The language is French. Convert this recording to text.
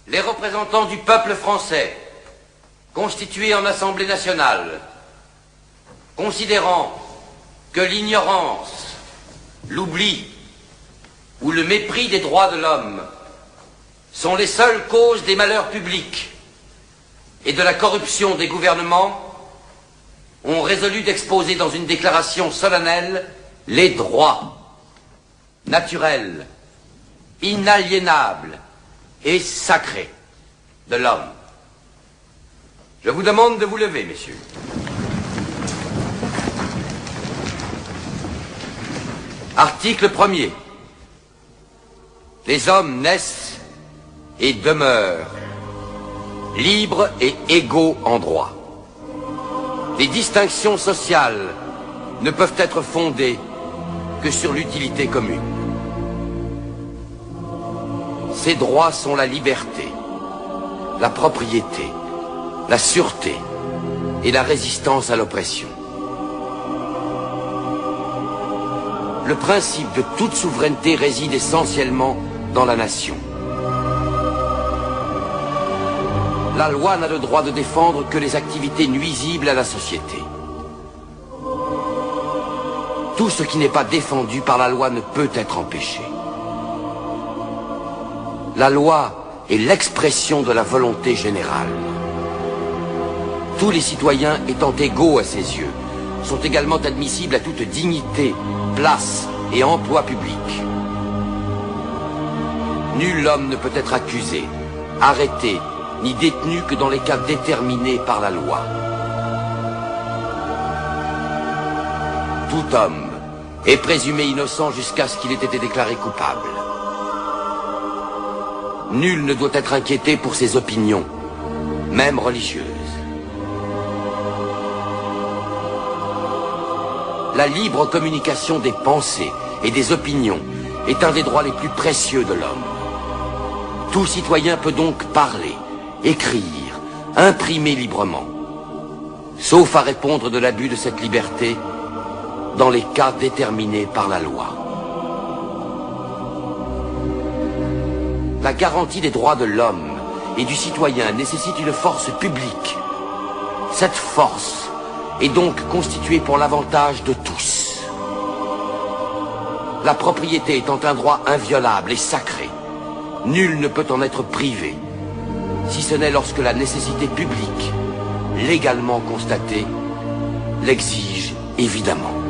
les représentants du peuple français, constitués en Assemblée nationale, considérant que l'ignorance, l'oubli ou le mépris des droits de l'homme sont les seules causes des malheurs publics et de la corruption des gouvernements, ont résolu d'exposer dans une déclaration solennelle les droits naturels, inaliénables et sacrés de l'homme. Je vous demande de vous lever, messieurs. Article 1er. Les hommes naissent et demeurent libres et égaux en droit. Les distinctions sociales ne peuvent être fondées que sur l'utilité commune. Ces droits sont la liberté, la propriété, la sûreté et la résistance à l'oppression. Le principe de toute souveraineté réside essentiellement dans la nation. La loi n'a le droit de défendre que les activités nuisibles à la société. Tout ce qui n'est pas défendu par la loi ne peut être empêché. La loi est l'expression de la volonté générale. Tous les citoyens étant égaux à ses yeux, sont également admissibles à toute dignité, place et emploi public. Nul homme ne peut être accusé, arrêté, ni détenu que dans les cas déterminés par la loi. Tout homme est présumé innocent jusqu'à ce qu'il ait été déclaré coupable. Nul ne doit être inquiété pour ses opinions, même religieuses. La libre communication des pensées et des opinions est un des droits les plus précieux de l'homme. Tout citoyen peut donc parler, écrire, imprimer librement, sauf à répondre de l'abus de cette liberté dans les cas déterminés par la loi. La garantie des droits de l'homme et du citoyen nécessite une force publique. Cette force est donc constituée pour l'avantage de tous. La propriété étant un droit inviolable et sacré, nul ne peut en être privé, si ce n'est lorsque la nécessité publique, légalement constatée, l'exige évidemment.